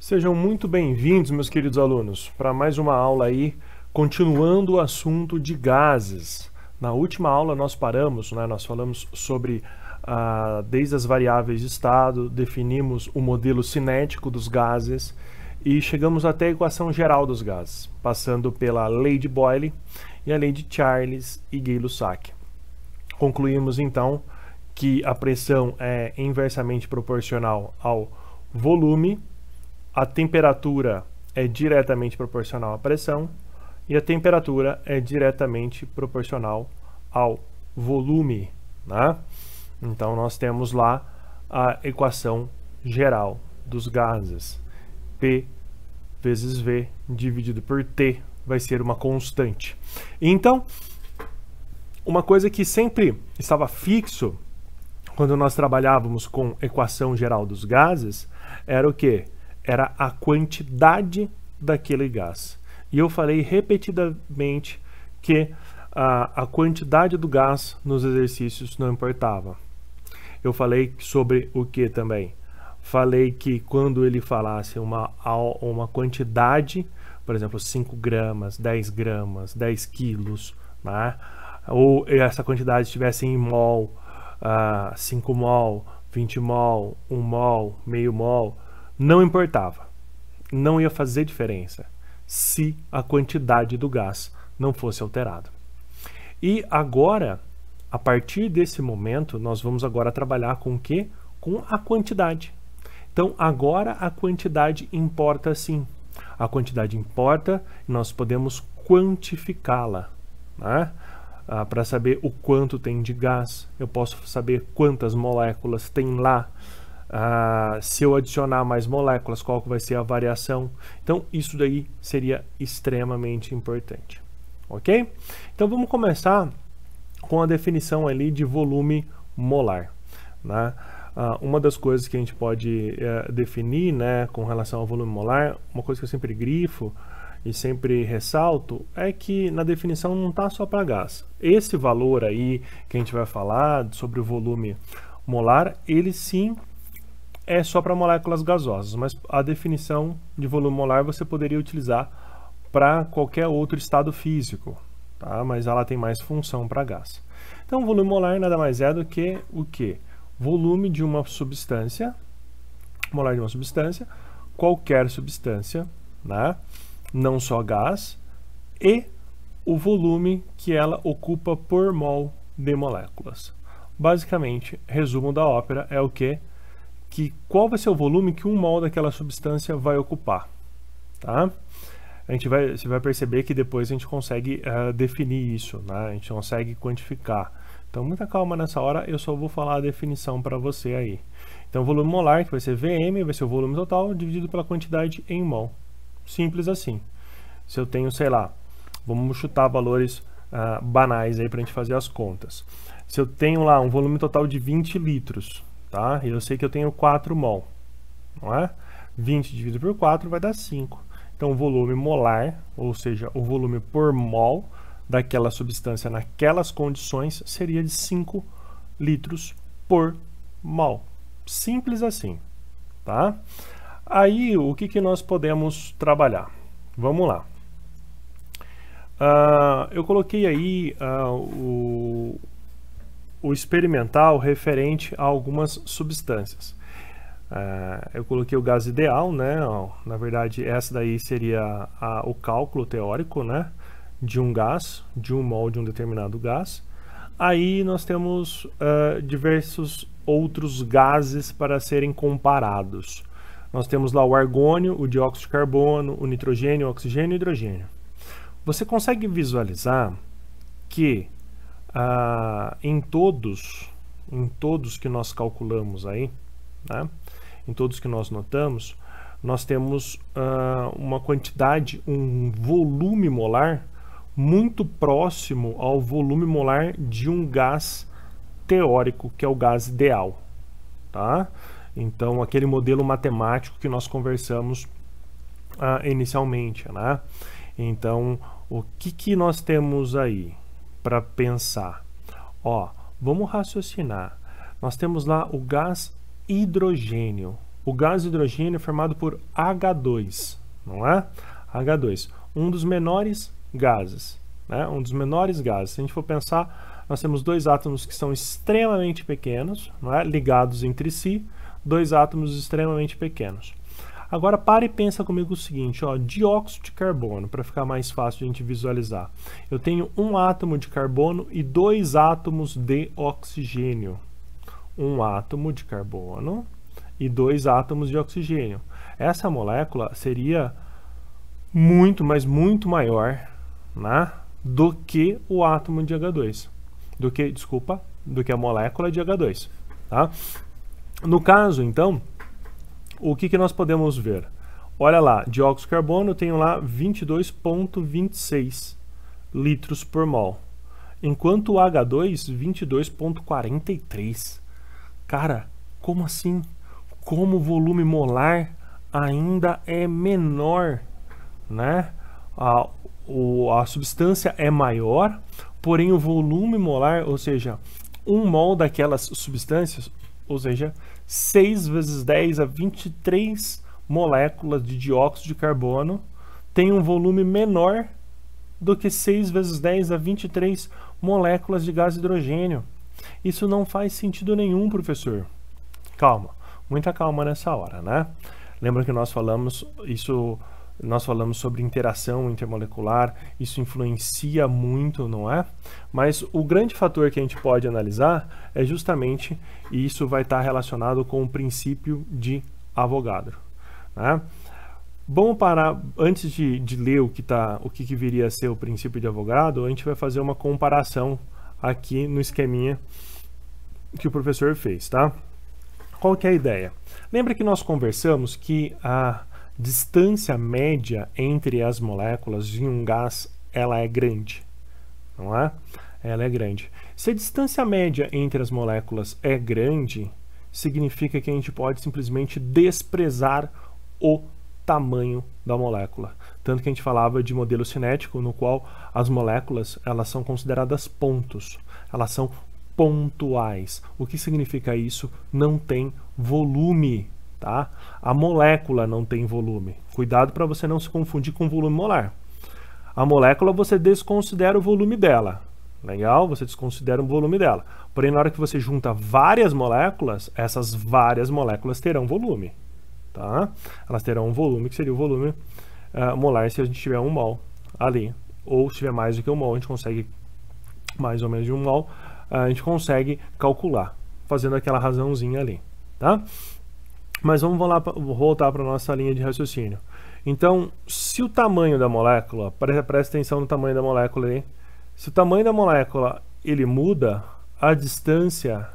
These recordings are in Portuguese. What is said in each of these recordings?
Sejam muito bem-vindos, meus queridos alunos, para mais uma aula aí, continuando o assunto de gases. Na última aula nós paramos, nós falamos sobre desde as variáveis de estado, definimos o modelo cinético dos gases e chegamos até a equação geral dos gases, passando pela lei de Boyle e a lei de Charles e Gay-Lussac. Concluímos então que a pressão é inversamente proporcional ao volume, a temperatura é diretamente proporcional à pressão e a temperatura é diretamente proporcional ao volume, né? Então nós temos lá a equação geral dos gases. P vezes V dividido por T vai ser uma constante. Então, uma coisa que sempre estava fixo quando nós trabalhávamos com equação geral dos gases era o quê? Era a quantidade daquele gás. E eu falei repetidamente que a quantidade do gás nos exercícios não importava. Eu falei sobre o que também? Falei que quando ele falasse uma quantidade, por exemplo, 5 gramas, 10 gramas, 10 quilos, né? Ou essa quantidade estivesse em mol, 5 mol, 20 mol, 1 mol, meio mol, não importava, não ia fazer diferença se a quantidade do gás não fosse alterada. E agora, a partir desse momento, nós vamos agora trabalhar com o quê? Com a quantidade. Então, agora a quantidade importa sim. A quantidade importa e nós podemos quantificá-la, né? Para saber o quanto tem de gás, eu posso saber quantas moléculas tem lá. Se eu adicionar mais moléculas, qual que vai ser a variação. Então, isso daí seria extremamente importante. Ok? Então, vamos começar com a definição ali de volume molar, né? Uma das coisas que a gente pode definir, né, com relação ao volume molar, uma coisa que eu sempre grifo e sempre ressalto, é que na definição não está só para gás. Esse valor aí que a gente vai falar sobre o volume molar, ele sim é só para moléculas gasosas, mas a definição de volume molar você poderia utilizar para qualquer outro estado físico, tá? Mas ela tem mais função para gás. Então, o volume molar nada mais é do que o quê? Volume de uma substância, molar de uma substância, qualquer substância, né? Não só gás, e o volume que ela ocupa por mol de moléculas. Basicamente, resumo da ópera é o quê? Que qual vai ser o volume que um mol daquela substância vai ocupar, tá? Você vai perceber que depois a gente consegue definir isso, né? A gente consegue quantificar. Então, muita calma nessa hora, eu só vou falar a definição para você aí. Então, o volume molar, que vai ser Vm, vai ser o volume total dividido pela quantidade em mol. Simples assim. Se eu tenho, sei lá, vamos chutar valores banais aí para a gente fazer as contas. Se eu tenho lá um volume total de 20 litros, tá? E eu sei que eu tenho 4 mol, não é? 20 dividido por 4 vai dar 5. Então, o volume molar, ou seja, o volume por mol daquela substância naquelas condições seria de 5 litros por mol. Simples assim, tá? Aí, o que nós podemos trabalhar? Vamos lá. Eu coloquei aí o experimental referente a algumas substâncias. Eu coloquei o gás ideal, né? Na verdade, essa daí seria o cálculo teórico, né? De um gás, de um mol de um determinado gás. Aí nós temos diversos outros gases para serem comparados. Nós temos lá o argônio, o dióxido de carbono, o nitrogênio, o oxigênio e o hidrogênio. Você consegue visualizar que em todos que nós calculamos aí, né? Em todos que nós notamos, nós temos uma quantidade, um volume molar muito próximo ao volume molar de um gás teórico, que é o gás ideal, tá? Então, aquele modelo matemático que nós conversamos inicialmente, né? Então, o que nós temos aí para pensar? Vamos raciocinar. Nós temos lá o gás hidrogênio. o gás hidrogênio é formado por H2, não é? H2, um dos menores gases, né? Um dos menores gases. Se a gente for pensar, nós temos dois átomos que são extremamente pequenos, não é? Ligados entre si, dois átomos extremamente pequenos. Agora para e pensa comigo o seguinte, ó, dióxido de carbono, para ficar mais fácil de a gente visualizar. Eu tenho um átomo de carbono e dois átomos de oxigênio. Um átomo de carbono e dois átomos de oxigênio. Essa molécula seria muito, mas muito maior, né, do que o átomo de H2. Do que a molécula de H2. Tá? No caso, então, o que nós podemos ver? Olha lá, dióxido de carbono eu tenho lá 22,26 litros por mol. Enquanto o H2, 22,43. Cara, como assim? Como o volume molar ainda é menor, né? A substância é maior, porém o volume molar, ou seja, 1 mol daquelas substâncias, ou seja, 6 vezes 10 a 23 moléculas de dióxido de carbono tem um volume menor do que 6 vezes 10 a 23 moléculas de gás hidrogênio. Isso não faz sentido nenhum, professor. Calma, muita calma nessa hora, né? Lembra que nós falamos sobre interação intermolecular, isso influencia muito, não é? Mas o grande fator que a gente pode analisar é justamente, e isso vai estar relacionado com o princípio de Avogadro, né? Vamos parar, antes de ler o que viria a ser o princípio de Avogadro, a gente vai fazer uma comparação aqui no esqueminha que o professor fez, tá? Qual que é a ideia? Lembra que nós conversamos que a distância média entre as moléculas de um gás, ela é grande, não é? Ela é grande. Se a distância média entre as moléculas é grande, significa que a gente pode simplesmente desprezar o tamanho da molécula. Tanto que a gente falava de modelo cinético, no qual as moléculas, elas são consideradas pontos. Elas são pontuais. O que significa isso? Não tem volume, tá? A molécula não tem volume. Cuidado para você não se confundir com volume molar. A molécula você desconsidera o volume dela. Legal? Você desconsidera o volume dela. Porém, na hora que você junta várias moléculas, essas várias moléculas terão volume. Tá? Elas terão um volume, que seria o volume molar se a gente tiver 1 mol ali. Ou se tiver mais do que 1 mol, a gente consegue mais ou menos de 1 mol, a gente consegue calcular, fazendo aquela razãozinha ali. Tá? Mas vamos voltar para a nossa linha de raciocínio. Então, se o tamanho da molécula, presta atenção no tamanho da molécula aí, se o tamanho da molécula ele muda, a distância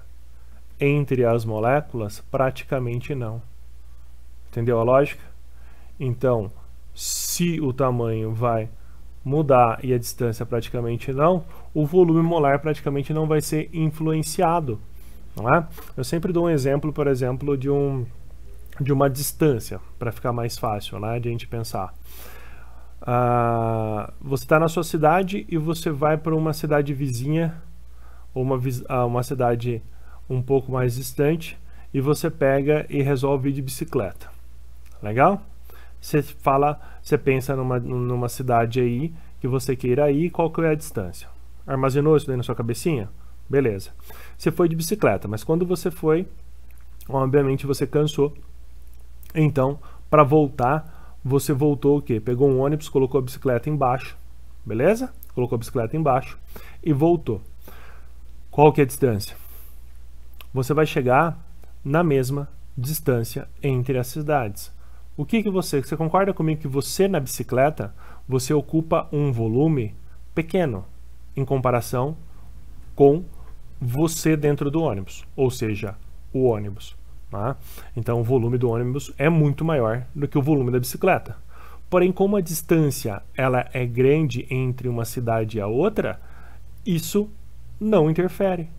entre as moléculas praticamente não. Entendeu a lógica? Então, se o tamanho vai mudar e a distância praticamente não, o volume molar praticamente não vai ser influenciado, não é? Eu sempre dou um exemplo, por exemplo, de uma distância, para ficar mais fácil, né, de a gente pensar. Você está na sua cidade e você vai para uma cidade vizinha, ou uma cidade um pouco mais distante, e você pega e resolve ir de bicicleta. Legal? Você pensa numa cidade aí que você queira ir, qual que é a distância? Armazenou isso daí na sua cabecinha? Beleza. Você foi de bicicleta, mas quando você foi, obviamente você cansou. Então, para voltar, você voltou o quê? Pegou um ônibus, colocou a bicicleta embaixo, beleza? Colocou a bicicleta embaixo e voltou. Qual que é a distância? Você vai chegar na mesma distância entre as cidades. O que você concorda comigo que você na bicicleta, você ocupa um volume pequeno em comparação com você dentro do ônibus, ou seja, o ônibus. Tá? Então o volume do ônibus é muito maior do que o volume da bicicleta. Porém, como a distância ela é grande entre uma cidade e a outra, isso não interfere.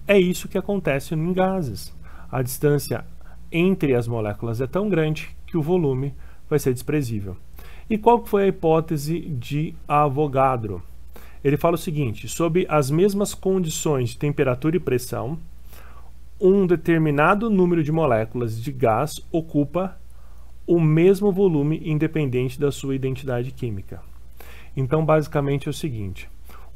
É isso que acontece em gases. A distância entre as moléculas é tão grande que o volume vai ser desprezível. E qual foi a hipótese de Avogadro? Ele fala o seguinte: sob as mesmas condições de temperatura e pressão, um determinado número de moléculas de gás ocupa o mesmo volume independente da sua identidade química. Então, basicamente é o seguinte,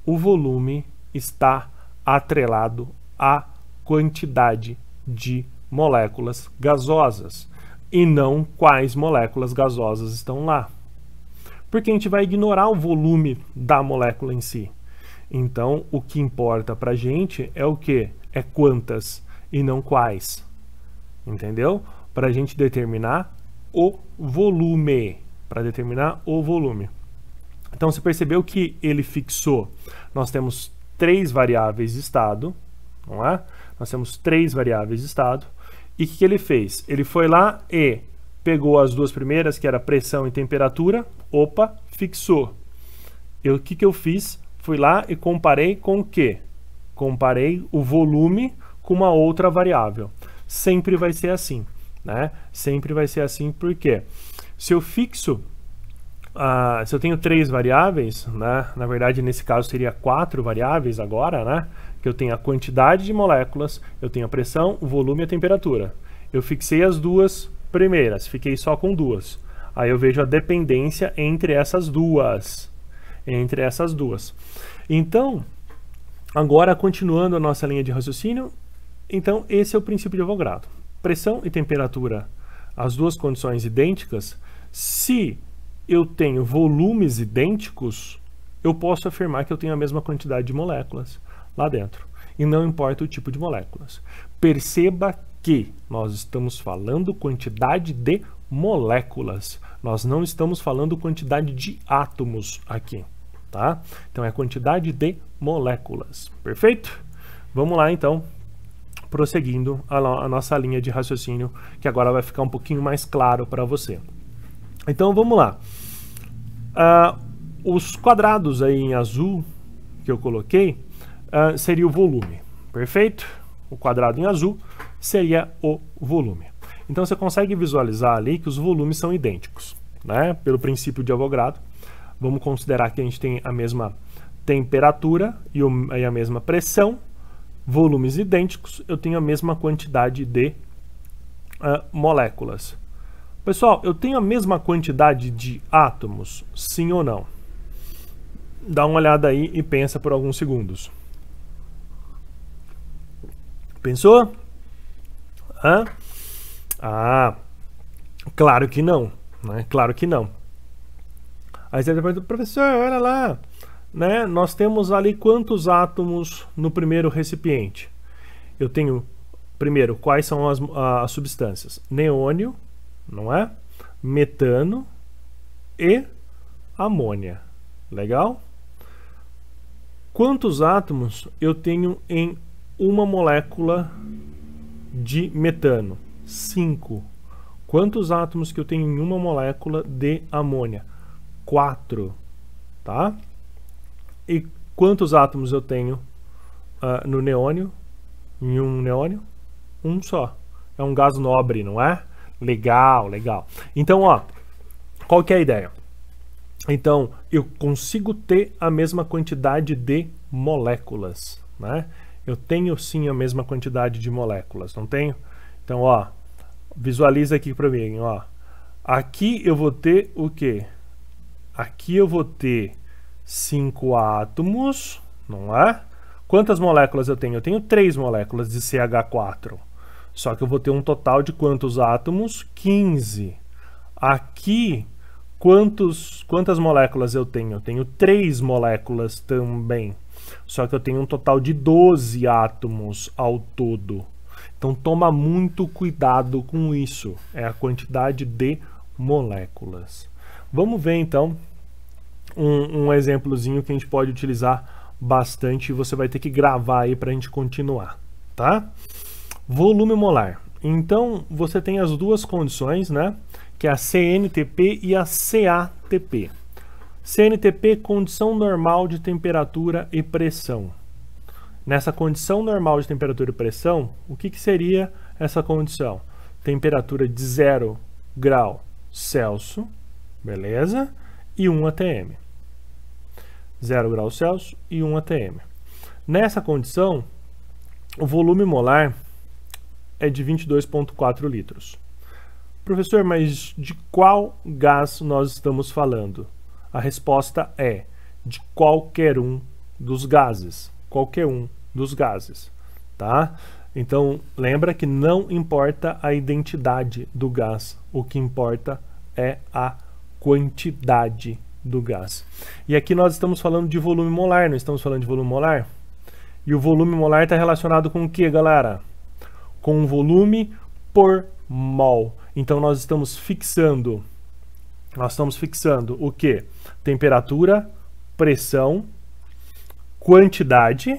o volume está atrelado à quantidade de moléculas gasosas e não quais moléculas gasosas estão lá. Porque a gente vai ignorar o volume da molécula em si. Então, o que importa para a gente é o quê? É quantas e não quais. Entendeu? Para a gente determinar o volume. Para determinar o volume. Então, você percebeu que ele fixou. Nós temos 3 variáveis de estado, não é? Nós temos 3 variáveis de estado. E o que ele fez? Ele foi lá e pegou as duas primeiras, que era pressão e temperatura. Opa, fixou. O que eu fiz? Fui lá e comparei com o quê? Comparei o volume com uma outra variável. Sempre vai ser assim, né? Sempre vai ser assim, porque se eu fixo, se eu tenho 3 variáveis, né? Na verdade, nesse caso seria 4 variáveis agora, né? Que eu tenho a quantidade de moléculas, eu tenho a pressão, o volume e a temperatura. Eu fixei as duas primeiras, fiquei só com 2. Aí eu vejo a dependência entre essas duas. Então, agora continuando a nossa linha de raciocínio, então esse é o princípio de Avogadro. Pressão e temperatura, as duas condições idênticas, se eu tenho volumes idênticos, eu posso afirmar que eu tenho a mesma quantidade de moléculas lá dentro. E não importa o tipo de moléculas. Perceba que nós estamos falando quantidade de moléculas. Nós não estamos falando quantidade de átomos aqui, tá? Então é quantidade de moléculas. Perfeito? Vamos lá então, prosseguindo a nossa linha de raciocínio, que agora vai ficar um pouquinho mais claro para você. Então vamos lá. Os quadrados aí em azul que eu coloquei seria o volume. Perfeito? O quadrado em azul seria o volume. Então você consegue visualizar ali que os volumes são idênticos, né? Pelo princípio de Avogadro. Vamos considerar que a gente tem a mesma temperatura e a mesma pressão, volumes idênticos, eu tenho a mesma quantidade de moléculas. Pessoal, eu tenho a mesma quantidade de átomos, sim ou não? Dá uma olhada aí e pensa por alguns segundos. Pensou? Claro que não, né? Claro que não. Aí você pergunta, professor, olha lá, né? Nós temos ali quantos átomos no primeiro recipiente? Eu tenho, primeiro, quais são as substâncias? Neônio, não é? Metano e amônia. Legal? Quantos átomos eu tenho em uma molécula de metano? 5. Quantos átomos que eu tenho em uma molécula de amônia? 4. Tá? E quantos átomos eu tenho no neônio? Em um neônio? Um só. É um gás nobre, não é? Legal, legal. Então, ó, qual que é a ideia? Então, eu consigo ter a mesma quantidade de moléculas, né? Eu tenho sim a mesma quantidade de moléculas, não tenho? Então, ó, visualiza aqui para mim, ó. Aqui eu vou ter o quê? Aqui eu vou ter 5 átomos, não é? Quantas moléculas eu tenho? Eu tenho 3 moléculas de CH4. Só que eu vou ter um total de quantos átomos? 15. Aqui, quantas moléculas eu tenho? Eu tenho 3 moléculas também. Só que eu tenho um total de 12 átomos ao todo. Então toma muito cuidado com isso. É a quantidade de moléculas. Vamos ver então um exemplozinho que a gente pode utilizar bastante e você vai ter que gravar aí para a gente continuar, tá? Volume molar. Então você tem as duas condições, né? Que é a CNTP e a CATP. CNTP, condição normal de temperatura e pressão. Nessa condição normal de temperatura e pressão, o que seria essa condição? Temperatura de 0 grau Celsius, beleza? E 1 atm. 0 graus Celsius e 1 atm. Nessa condição, o volume molar é de 22,4 litros. Professor, mas de qual gás nós estamos falando? A resposta é de qualquer um dos gases. Qualquer um dos gases, tá? Então, lembra que não importa a identidade do gás. O que importa é a quantidade do gás. E aqui nós estamos falando de volume molar, não estamos falando de volume molar? E o volume molar está relacionado com o que, galera? Com o volume por mol. Então nós estamos fixando o que? Temperatura, pressão, quantidade,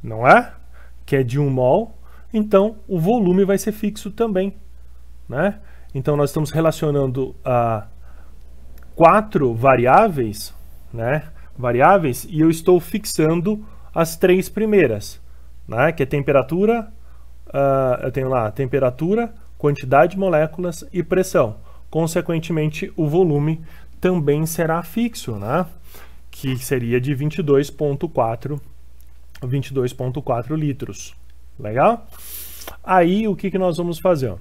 não é? Que é de 1 mol. Então o volume vai ser fixo também, né? Então nós estamos relacionando a 4 variáveis, né? Variáveis, e eu estou fixando as 3 primeiras, né? Que é temperatura, eu tenho lá temperatura, quantidade de moléculas e pressão. Consequentemente, o volume também será fixo, né? Que seria de 22,4 litros. Legal? Aí, o que nós vamos fazer?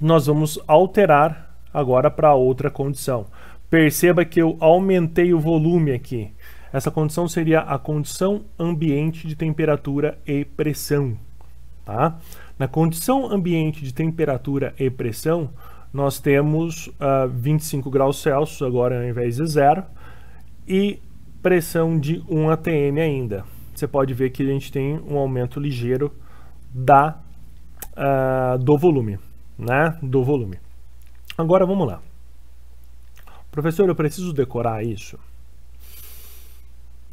Nós vamos alterar agora para outra condição. Perceba que eu aumentei o volume aqui. Essa condição seria a condição ambiente de temperatura e pressão, tá? Na condição ambiente de temperatura e pressão, nós temos 25 graus Celsius agora ao invés de 0 e pressão de 1 atm ainda. Você pode ver que a gente tem um aumento ligeiro do volume, né? Do volume. Agora vamos lá. Professor, eu preciso decorar isso?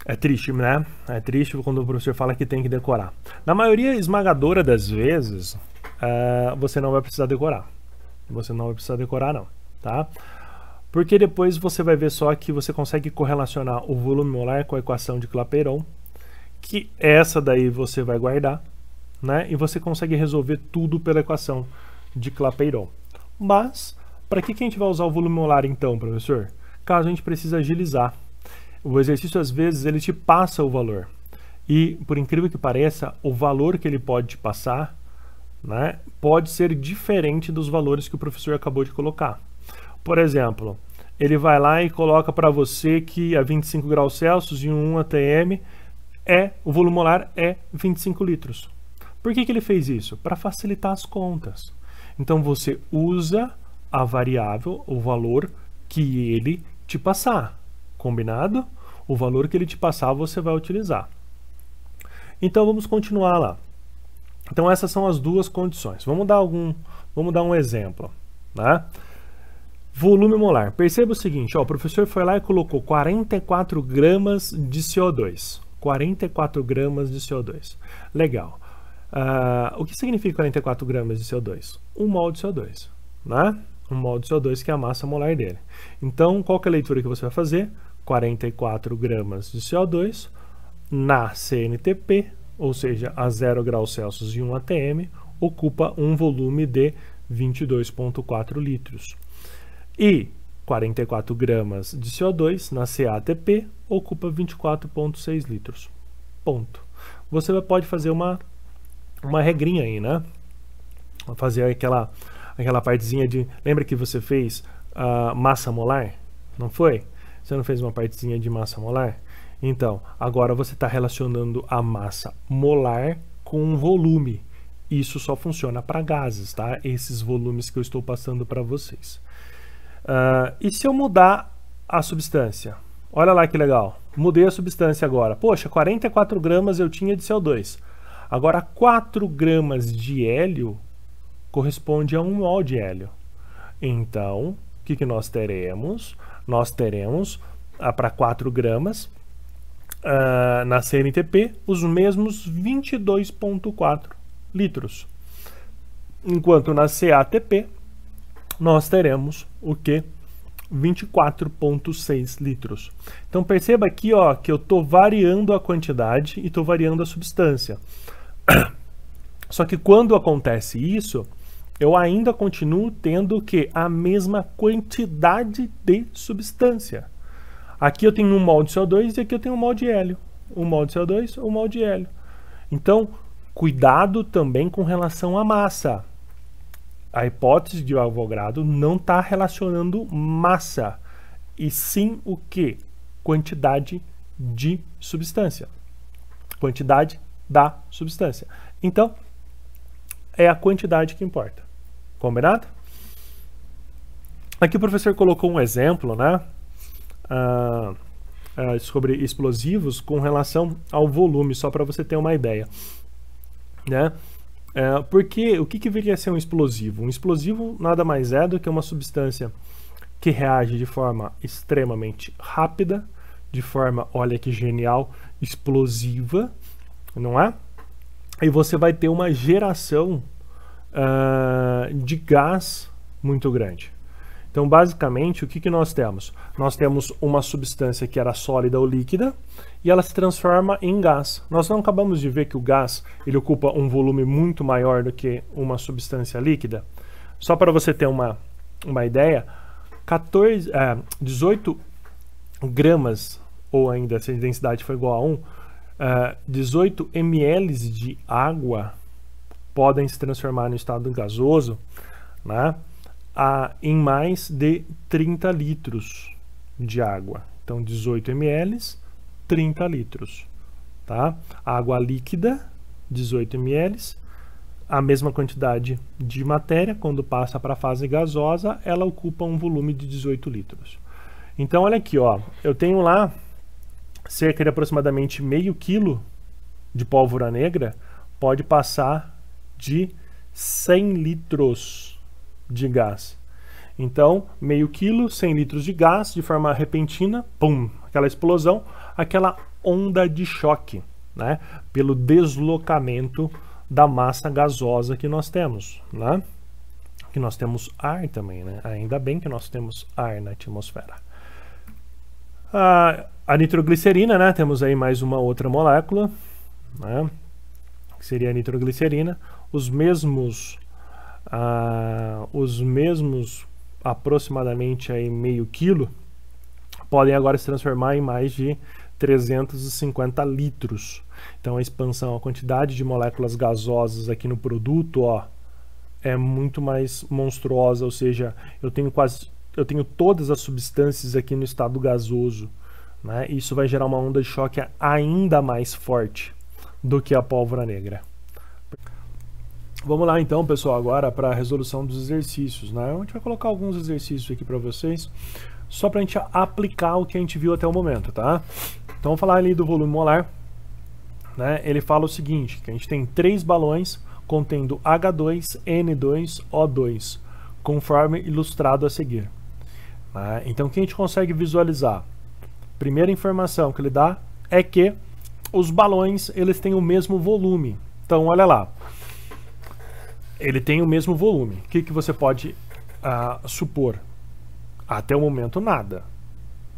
É triste, né? É triste quando o professor fala que tem que decorar. Na maioria esmagadora das vezes, você não vai precisar decorar. Você não vai precisar decorar, não, tá? Porque depois você vai ver só que você consegue correlacionar o volume molar com a equação de Clapeyron, que essa daí você vai guardar, né? E você consegue resolver tudo pela equação de Clapeyron. Mas, para que a gente vai usar o volume molar então, professor? Caso a gente precise agilizar. O exercício, às vezes, ele te passa o valor. E, por incrível que pareça, o valor que ele pode te passar, né, pode ser diferente dos valores que o professor acabou de colocar. Por exemplo, ele vai lá e coloca para você que a 25 graus Celsius e 1 atm o volume molar é 25 litros. Por que ele fez isso? Para facilitar as contas. Então, você usa a variável, o valor que ele te passar. Combinado? O valor que ele te passar você vai utilizar. Então vamos continuar lá. Então essas são as duas condições. Vamos dar um exemplo, né? Volume molar. Perceba o seguinte, ó, o professor foi lá e colocou 44 gramas de CO2. 44 gramas de CO2. Legal. O que significa 44 gramas de CO2? 1 mol de CO2, né? 1 mol de CO2 que é a massa molar dele. Então, qual que é a leitura que você vai fazer? 44 gramas de CO2 na CNTP, ou seja, a 0 graus Celsius e 1 atm, ocupa um volume de 22,4 litros. E 44 gramas de CO2 na CATP ocupa 24,6 litros. Ponto. Você pode fazer uma regrinha aí, né? Fazer aquela partezinha de... Lembra que você fez massa molar? Não foi? Você não fez uma partezinha de massa molar? Então, agora você está relacionando a massa molar com volume. Isso só funciona para gases, tá? Esses volumes que eu estou passando para vocês. E se eu mudar a substância? Olha lá que legal. Mudei a substância agora. Poxa, 44 gramas eu tinha de CO2. Agora, 4 gramas de hélio corresponde a 1 mol de hélio. Então, o que nós teremos? Nós teremos para 4 gramas na CNTP os mesmos 22,4 litros. Enquanto na CATP nós teremos o que? 24,6 litros. Então perceba aqui, ó, que eu estou variando a quantidade e estou variando a substância. Só que quando acontece isso, eu ainda continuo tendo que a mesma quantidade de substância. Aqui eu tenho 1 mol de CO2 e aqui eu tenho 1 mol de hélio. 1 mol de CO2, 1 mol de hélio. Então, Cuidado também com relação à massa. A hipótese de Avogadro não está relacionando massa, e sim o que? Quantidade de substância. Quantidade da substância. Então, é a quantidade que importa. Combinado? Aqui o professor colocou um exemplo, né? Sobre explosivos com relação ao volume, só para você ter uma ideia, né? Porque o que viria a ser um explosivo? Um explosivo nada mais é do que uma substância que reage de forma extremamente rápida, de forma, olha que genial, explosiva, não é? E você vai ter uma geração de gás muito grande. Então, basicamente, o que nós temos? Nós temos uma substância que era sólida ou líquida e ela se transforma em gás. Nós não acabamos de ver que o gás ele ocupa um volume muito maior do que uma substância líquida? Só para você ter uma ideia, 18 gramas, ou ainda se a densidade for igual a 1, 18 ml de água podem se transformar no estado gasoso, né? Em mais de 30 litros de água. Então, 18 ml, 30 litros. Tá? Água líquida, 18 ml. A mesma quantidade de matéria, quando passa para a fase gasosa, ela ocupa um volume de 18 litros. Então, olha aqui, ó, eu tenho lá cerca de aproximadamente meio quilo de pólvora negra, pode passar de 100 litros de gás. Então, meio quilo, 100 litros de gás, de forma repentina, pum, aquela explosão, aquela onda de choque, né? Pelo deslocamento da massa gasosa que nós temos, né? Que nós temos ar também, né? Ainda bem que nós temos ar na atmosfera. A nitroglicerina, né? Temos aí mais uma outra molécula, né? Que seria a nitroglicerina. Os mesmos aproximadamente aí meio quilo podem agora se transformar em mais de 350 litros. Então a expansão, a quantidade de moléculas gasosas aqui no produto, ó, é muito mais monstruosa, ou seja, eu tenho todas as substâncias aqui no estado gasoso, né? Isso vai gerar uma onda de choque ainda mais forte do que a pólvora negra. Vamos lá então, pessoal, agora para a resolução dos exercícios, né? A gente vai colocar alguns exercícios aqui para vocês, só para a gente aplicar o que a gente viu até o momento, tá? Então vamos falar ali do volume molar, né? Ele fala o seguinte, que a gente tem 3 balões contendo H2, N2, O2, conforme ilustrado a seguir. Né? Então o que a gente consegue visualizar? Primeira informação que ele dá é que os balões eles têm o mesmo volume. Então olha lá. Ele tem o mesmo volume. O que você pode supor? Até o momento nada.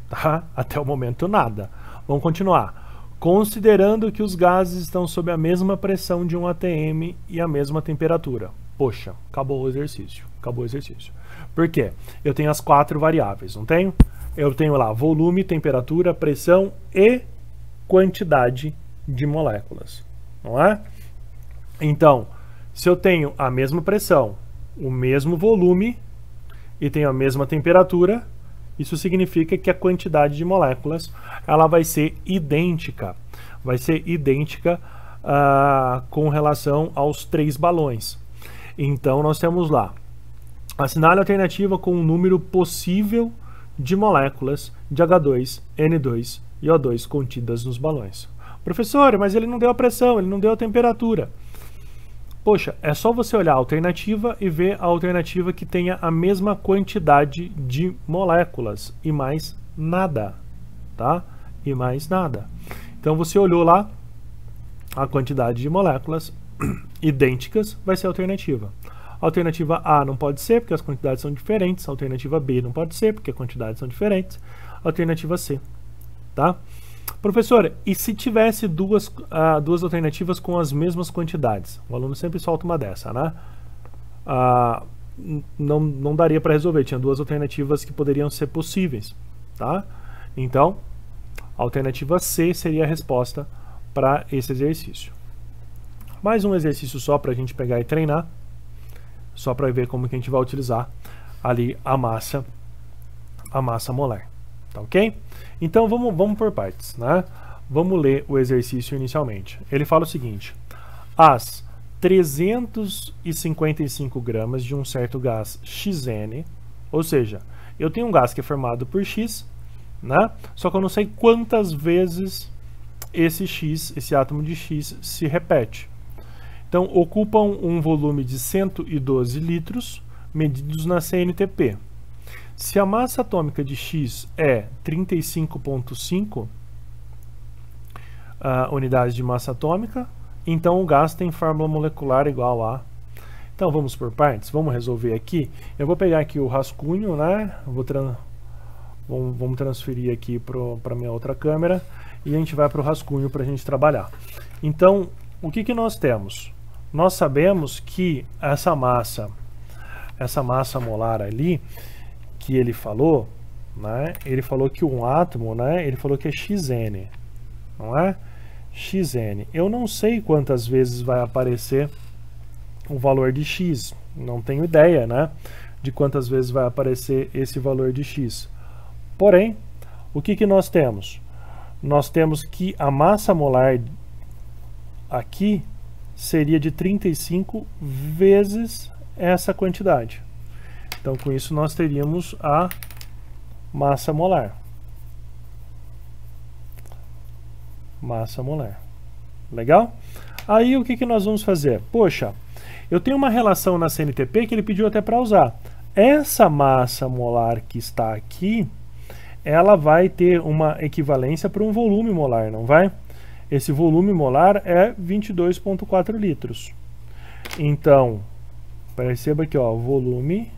Tá? Até o momento nada. Vamos continuar. Considerando que os gases estão sob a mesma pressão de um ATM e a mesma temperatura. Poxa, acabou o exercício. Acabou o exercício. Por quê? Eu tenho as 4 variáveis, não tenho? Eu tenho lá volume, temperatura, pressão e quantidade de moléculas. Não é? Então, se eu tenho a mesma pressão, o mesmo volume e tenho a mesma temperatura, isso significa que a quantidade de moléculas ela vai ser idêntica. Vai ser idêntica com relação aos 3 balões. Então nós temos lá, assinale a alternativa com um número possível de moléculas de H2, N2 e O2 contidas nos balões. Professor, mas ele não deu a pressão, ele não deu a temperatura. Poxa, é só você olhar a alternativa e ver a alternativa que tenha a mesma quantidade de moléculas e mais nada, tá? E mais nada. Então você olhou lá a quantidade de moléculas idênticas, vai ser a alternativa. A alternativa A não pode ser porque as quantidades são diferentes, a alternativa B não pode ser porque as quantidades são diferentes, a alternativa C, tá? Professor, e se tivesse duas alternativas com as mesmas quantidades? O aluno sempre solta uma dessa, né? Não daria para resolver, tinha 2 alternativas que poderiam ser possíveis, tá? Então, a alternativa C seria a resposta para esse exercício. Mais um exercício só para a gente pegar e treinar, só para ver como que a gente vai utilizar ali a massa molar, tá ok? Então vamos por partes, né? Vamos ler o exercício inicialmente. Ele fala o seguinte: as 355 gramas de um certo gás Xn, ou seja, eu tenho um gás que é formado por X, né? Só que eu não sei quantas vezes esse X, esse átomo de X, se repete. Então, ocupam um volume de 112 litros, medidos na CNTP. Se a massa atômica de X é 35,5 unidades de massa atômica, então o gás tem fórmula molecular igual a... Então, vamos por partes, vamos resolver aqui. Eu vou pegar aqui o rascunho, né? Vamos transferir aqui para a minha outra câmera e a gente vai para o rascunho para a gente trabalhar. Então, o que nós temos? Nós sabemos que essa massa molar ali, que ele falou, né? Ele falou que um átomo, né? Ele falou que é Xn, não é? Xn. Eu não sei quantas vezes vai aparecer o valor de X. Não tenho ideia, né? De quantas vezes vai aparecer esse valor de X. Porém, o que nós temos? Nós temos que a massa molar aqui seria de 35 vezes essa quantidade. Então, com isso, nós teríamos a massa molar. Massa molar. Legal? Aí, o que nós vamos fazer? Poxa, eu tenho uma relação na CNTP que ele pediu até para usar. Essa massa molar que está aqui, ela vai ter uma equivalência para um volume molar, não vai? Esse volume molar é 22,4 litros. Então, perceba aqui, ó, volume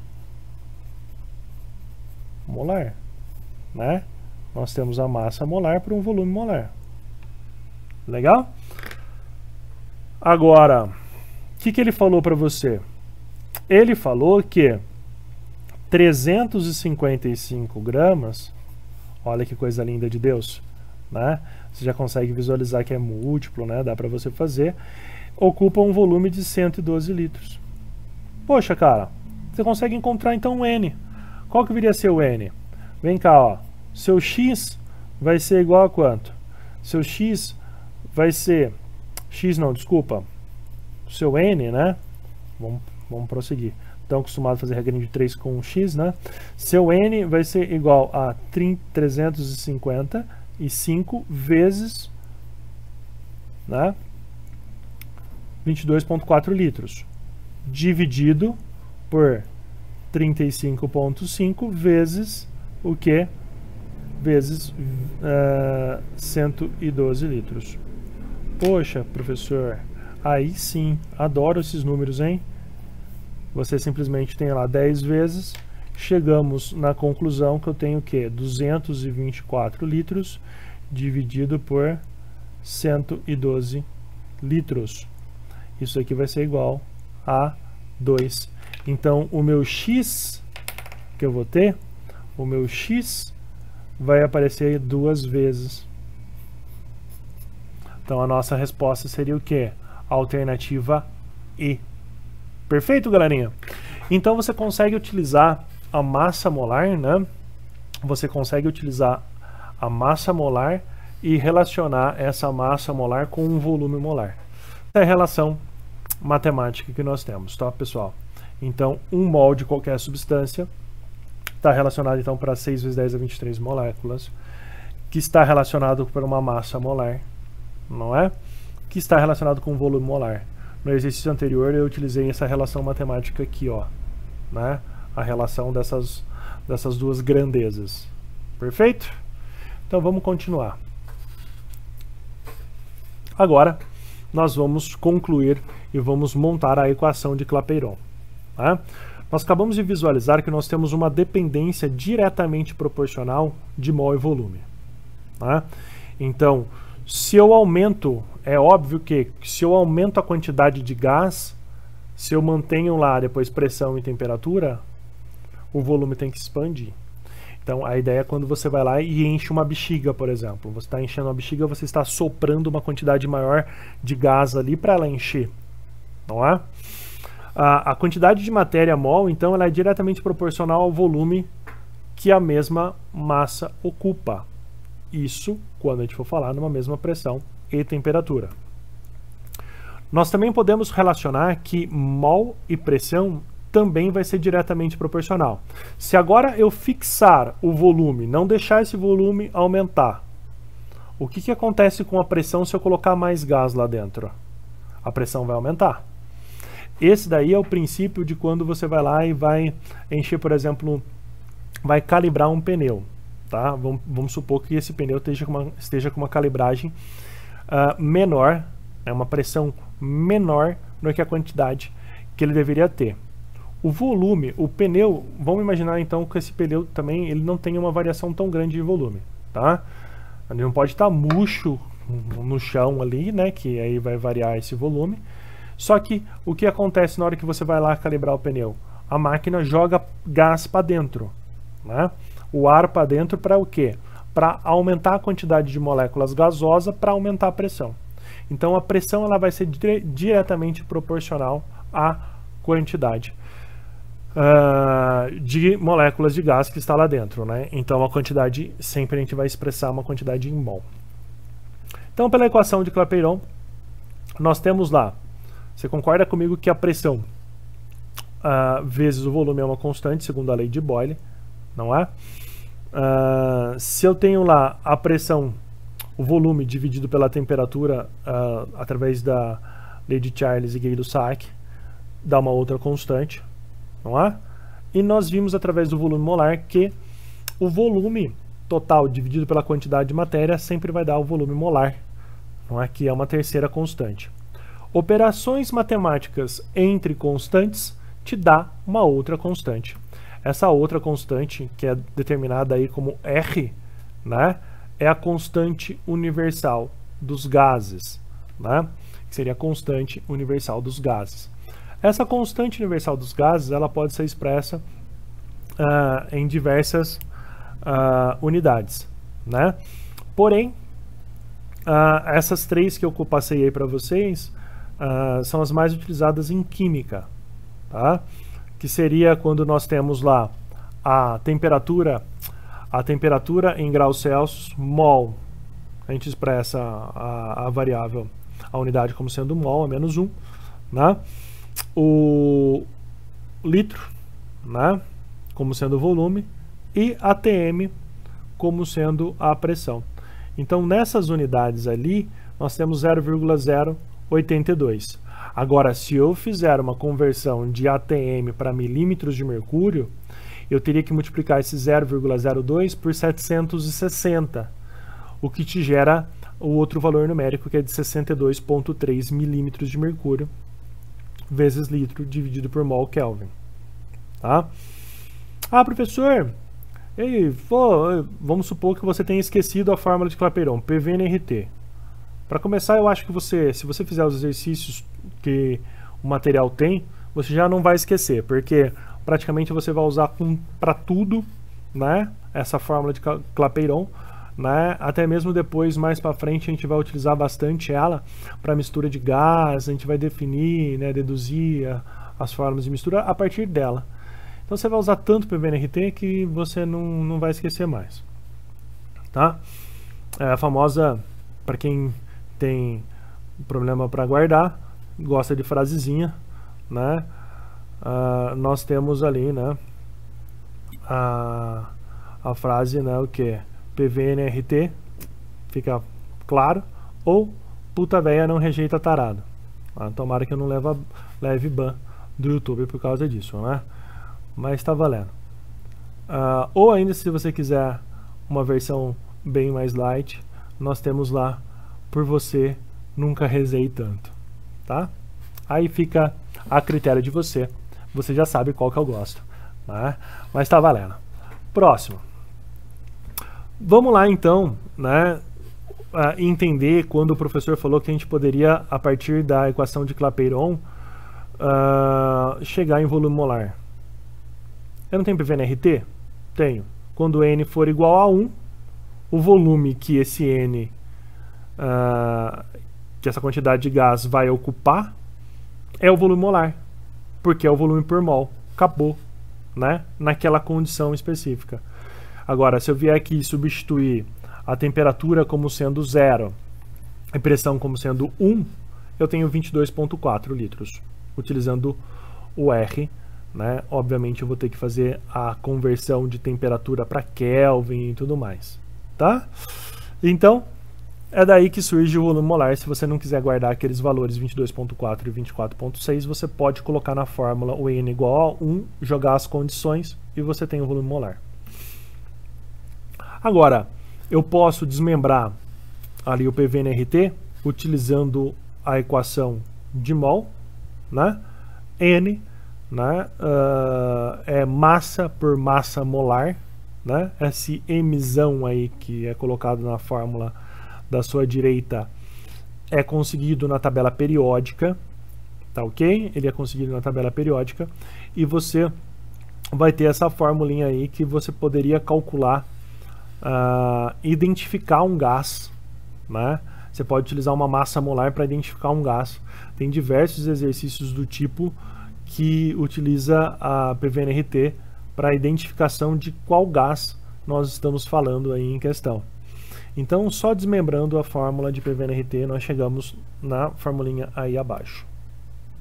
molar, né? Nós temos a massa molar para um volume molar. Legal? Agora, o que ele falou para você? Ele falou que 355 gramas, olha que coisa linda de Deus, né? Você já consegue visualizar que é múltiplo, né? Dá para você fazer. Ocupa um volume de 112 litros. Poxa, cara, você consegue encontrar então o N. Qual que viria a ser o N? Vem cá, ó. Seu X vai ser igual a quanto? Seu X vai ser... X não, desculpa. Seu N, né? Vamos prosseguir. Estão acostumados a fazer regrinha de 3 com X, né? Seu N vai ser igual a 355 vezes, né? 22,4 litros. Dividido por 35,5 vezes o que? Vezes 112 litros. Poxa, professor, aí sim, adoro esses números, hein? Você simplesmente tem lá 10 vezes, chegamos na conclusão que eu tenho o quê? 224 litros dividido por 112 litros. Isso aqui vai ser igual a 2. Então, o meu X que eu vou ter, o meu X vai aparecer 2 vezes. Então, a nossa resposta seria o quê? Alternativa E. Perfeito, galerinha? Então, você consegue utilizar a massa molar, né? Você consegue utilizar a massa molar e relacionar essa massa molar com um volume molar. É a relação matemática que nós temos, tá, pessoal? Então, um mol de qualquer substância está relacionado, então, para 6 vezes 10 a 23 moléculas, que está relacionado para uma massa molar, não é? Que está relacionado com um volume molar. No exercício anterior, eu utilizei essa relação matemática aqui, ó, né? A relação dessas duas grandezas. Perfeito? Então, vamos continuar. Agora, nós vamos concluir e vamos montar a equação de Clapeyron. Né? Nós acabamos de visualizar que nós temos uma dependência diretamente proporcional de mol e volume. Né? Então, se eu aumento, é óbvio que se eu aumento a quantidade de gás, se eu mantenho lá depois pressão e temperatura, o volume tem que expandir. Então a ideia é quando você vai lá e enche uma bexiga, por exemplo. Você está enchendo uma bexiga, você está soprando uma quantidade maior de gás ali para ela encher, não é? A quantidade de matéria mol, então, ela é diretamente proporcional ao volume que a mesma massa ocupa. Isso quando a gente for falar numa mesma pressão e temperatura. Nós também podemos relacionar que mol e pressão também vai ser diretamente proporcional. Se agora eu fixar o volume, não deixar esse volume aumentar, o que acontece com a pressão se eu colocar mais gás lá dentro? A pressão vai aumentar. Esse daí é o princípio de quando você vai lá e vai encher, por exemplo, vai calibrar um pneu. Tá? Vamos supor que esse pneu esteja com uma calibragem menor, uma pressão menor do que a quantidade que ele deveria ter. O volume, o pneu, vamos imaginar então que esse pneu também ele não tem uma variação tão grande de volume. Tá? Ele não pode estar murcho no chão ali, né, que aí vai variar esse volume. Só que o que acontece na hora que você vai lá calibrar o pneu? A máquina joga gás para dentro, né? O ar para dentro para o quê? Para aumentar a quantidade de moléculas gasosas para aumentar a pressão. Então a pressão ela vai ser diretamente proporcional à quantidade de moléculas de gás que está lá dentro, né? Então a quantidade, sempre a gente vai expressar uma quantidade em mol. Então pela equação de Clapeyron, nós temos lá, você concorda comigo que a pressão vezes o volume é uma constante, segundo a lei de Boyle, não é? Se eu tenho lá a pressão, o volume dividido pela temperatura através da lei de Charles e Gay-Lussac, dá uma outra constante, não é? E nós vimos através do volume molar que o volume total dividido pela quantidade de matéria sempre vai dar o volume molar, não é? Que é uma terceira constante. Operações matemáticas entre constantes te dá uma outra constante. Essa outra constante, que é determinada aí como R, né, é a constante universal dos gases, né, que seria a constante universal dos gases. Essa constante universal dos gases ela pode ser expressa em diversas unidades, né? Porém, essas três que eu passei aí para vocês são as mais utilizadas em química, tá? Que seria quando nós temos lá a temperatura em graus Celsius, mol, a gente expressa a variável, a unidade como sendo mol, a menos 1, né? O litro, né, como sendo o volume, e atm como sendo a pressão. Então nessas unidades ali nós temos 0,082. Agora, se eu fizer uma conversão de atm para milímetros de mercúrio, eu teria que multiplicar esse 0,02 por 760, o que te gera o outro valor numérico, que é de 62,3 milímetros de mercúrio, vezes litro, dividido por mol Kelvin. Tá? Professor, vamos supor que você tenha esquecido a fórmula de Clapeyron, PV/RT. Para começar, eu acho que se você fizer os exercícios que o material tem, você já não vai esquecer, porque praticamente você vai usar para tudo, né, essa fórmula de Clapeyron, né, até mesmo depois, mais para frente, a gente vai utilizar bastante ela para mistura de gás, a gente vai definir, né, deduzir as formas de mistura a partir dela. Então você vai usar tanto PV/RT que você não vai esquecer mais. Tá? É a famosa, para quem tem problema para guardar, gosta de frasezinha, né? Nós temos ali, né, a frase, né, o que? PV/RT, fica claro, ou puta véia não rejeita tarado. Tomara que eu não leve ban do YouTube por causa disso, né? Mas tá valendo. Ou ainda, se você quiser uma versão bem mais light, nós temos lá, por você nunca rezei tanto, tá? Aí fica a critério de você. Você já sabe qual que eu gosto, né? Mas tá valendo. Próximo. Vamos lá então, né, entender quando o professor falou que a gente poderia, a partir da equação de Clapeyron, chegar em volume molar. Eu não tenho PV/RT? Tenho. quando N for igual a 1, o volume que esse N, que essa quantidade de gás vai ocupar, é o volume molar, porque é o volume por mol. Acabou, né? Naquela condição específica. Agora, se eu vier aqui substituir a temperatura como sendo 0, a pressão como sendo 1, eu tenho 22,4 litros, utilizando o R, né? Obviamente eu vou ter que fazer a conversão de temperatura para Kelvin e tudo mais, tá? Então, é daí que surge o volume molar. Se você não quiser guardar aqueles valores 22,4 e 24,6, você pode colocar na fórmula o N igual a 1, jogar as condições e você tem o volume molar. Agora, eu posso desmembrar ali o PV/NRT utilizando a equação de mol, né? N, né? É massa por massa molar, né? Esse Mzão aí que é colocado na fórmula da sua direita é conseguido na tabela periódica, tá ok? Ele é conseguido na tabela periódica e você vai ter essa formulinha aí que você poderia calcular, identificar um gás, né? Você pode utilizar uma massa molar para identificar um gás. Tem diversos exercícios do tipo que utiliza a PV/NRT para a identificação de qual gás nós estamos falando aí em questão. Então, só desmembrando a fórmula de PV/NRT, nós chegamos na formulinha aí abaixo.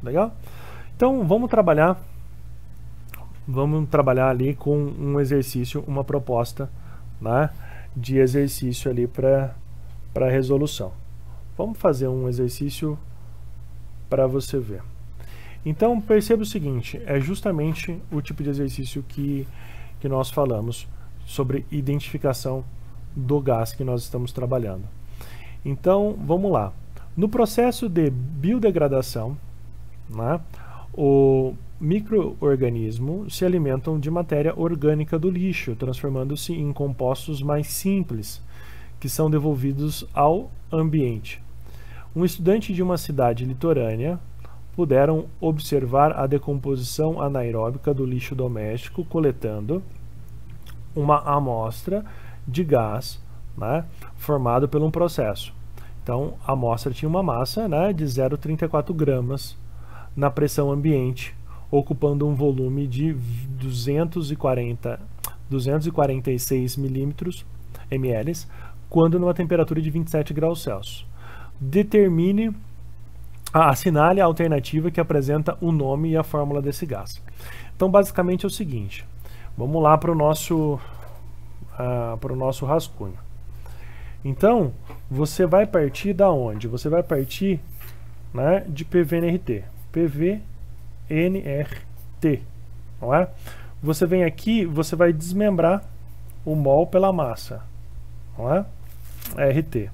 Legal? Então, vamos trabalhar ali com um exercício, uma proposta, né, de exercício ali para resolução. Vamos fazer um exercício para você ver. Então, perceba o seguinte, é justamente o tipo de exercício que nós falamos sobre identificação do gás que nós estamos trabalhando. Então, vamos lá. No processo de biodegradação, né, o micro-organismos se alimentam de matéria orgânica do lixo, transformando-se em compostos mais simples, que são devolvidos ao ambiente. Um estudante de uma cidade litorânea puderam observar a decomposição anaeróbica do lixo doméstico, coletando uma amostra de gás, né, formado por um processo. Então, a amostra tinha uma massa, né, de 0,34 gramas na pressão ambiente, ocupando um volume de 246 ml, quando numa temperatura de 27 graus Celsius. Assinale a alternativa que apresenta o nome e a fórmula desse gás. Então, basicamente é o seguinte, vamos lá para o nosso rascunho. Então, você vai partir da onde? Você vai partir, né, de PV/NRT. PV/NRT, não é? Você vem aqui, você vai desmembrar o mol pela massa, não é? RT.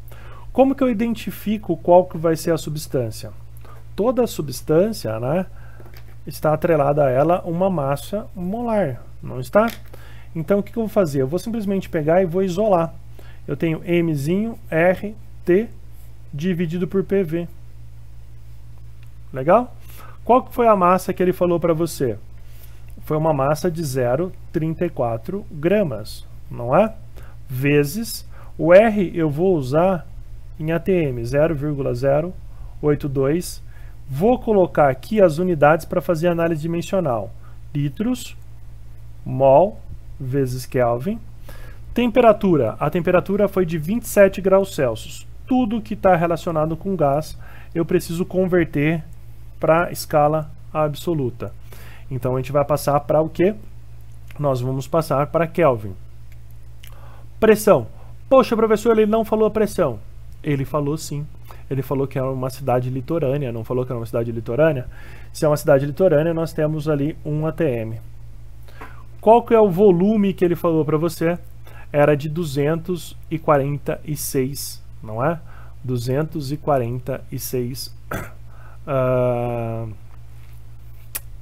Como que eu identifico qual que vai ser a substância? Toda substância, né, está atrelada a ela uma massa molar, não está? Então, o que eu vou fazer? Eu vou simplesmente pegar e vou isolar. Eu tenho Mzinho RT dividido por PV. Legal? Qual que foi a massa que ele falou para você? Foi uma massa de 0,34 gramas, não é? Vezes o R eu vou usar em ATM, 0,082. Vou colocar aqui as unidades para fazer análise dimensional. Litros, mol, vezes Kelvin. Temperatura. A temperatura foi de 27 graus Celsius. Tudo que está relacionado com gás, eu preciso converter para escala absoluta. Então, a gente vai passar para o quê? Nós vamos passar para Kelvin. Pressão. Poxa, professor, ele não falou a pressão. Ele falou sim. Ele falou que é uma cidade litorânea. Não falou que era uma cidade litorânea? Se é uma cidade litorânea, nós temos ali 1 atm. Qual que é o volume que ele falou para você? Era de 246, não é? 246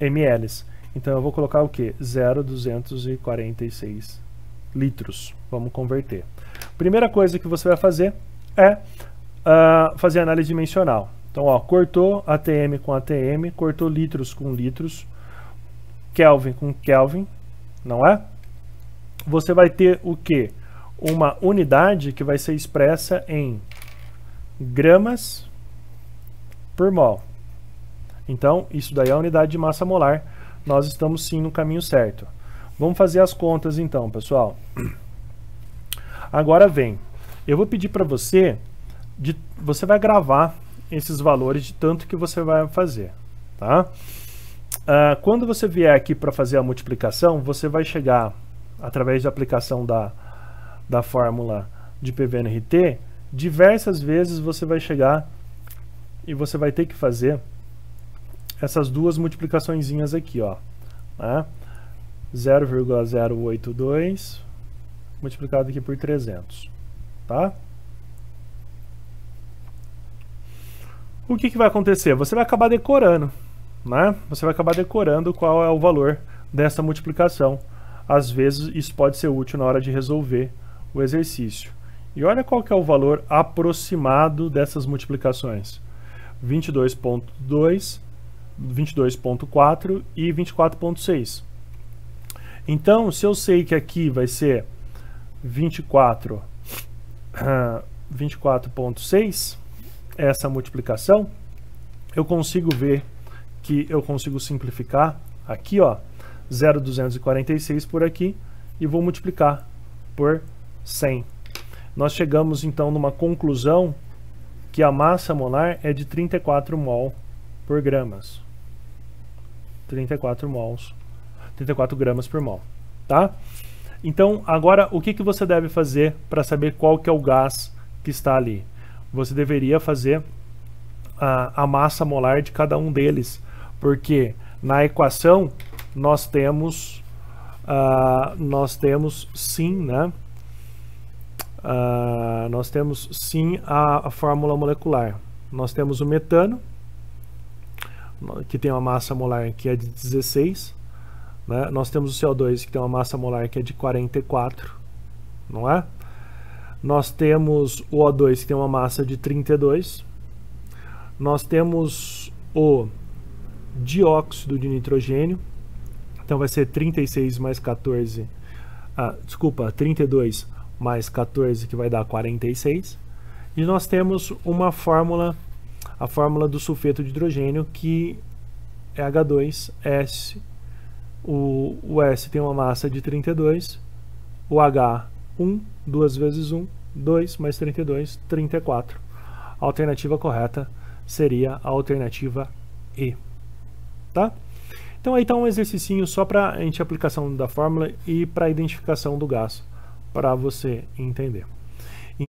ml. Então eu vou colocar o que? 0,246 litros. Vamos converter. Primeira coisa que você vai fazer é fazer análise dimensional. Então, ó, cortou ATM com ATM, cortou litros com litros, Kelvin com Kelvin, não é? você vai ter o quê? Uma unidade que vai ser expressa em gramas por mol. Então, isso daí é a unidade de massa molar. Nós estamos sim no caminho certo. Vamos fazer as contas então, pessoal. Agora vem. Eu vou pedir para você, você vai gravar esses valores de tanto que você vai fazer, tá? Quando você vier aqui para fazer a multiplicação, você vai chegar, através da aplicação da fórmula de PV/NRT, diversas vezes você vai chegar e você vai ter que fazer essas duas multiplicaçõezinhas aqui, ó, né? 0,082 multiplicado aqui por 300, tá? O que vai acontecer? Você vai acabar decorando, né? Você vai acabar decorando qual é o valor dessa multiplicação. Às vezes isso pode ser útil na hora de resolver o exercício. E olha qual que é o valor aproximado dessas multiplicações. 22.2, 22.4 e 24.6. Então, se eu sei que aqui vai ser 24.6, essa multiplicação, eu consigo ver que eu consigo simplificar aqui, ó, 0,246 por aqui e vou multiplicar por 100. Nós chegamos então numa conclusão que a massa molar é de 34 mol por gramas. 34 gramas por mol, tá? Então, agora, o que você deve fazer para saber qual que é o gás que está ali? Você deveria fazer a massa molar de cada um deles, porque na equação nós temos sim, né? Nós temos sim a fórmula molecular. Nós temos o metano, que tem uma massa molar que é de 16, né? Nós temos o CO2, que tem uma massa molar que é de 44, não é? Nós temos o O2, que tem uma massa de 32. Nós temos o dióxido de nitrogênio, então vai ser 36 mais 14, 32 mais 14, que vai dar 46. E nós temos uma fórmula, a fórmula do sulfeto de hidrogênio, que é H2S. O S tem uma massa de 32, o H, 1, 2 vezes 1, 2 mais 32, 34. A alternativa correta seria a alternativa E, tá? Então aí está um exercício só para a gente aplicação da fórmula e para a identificação do gás, para você entender.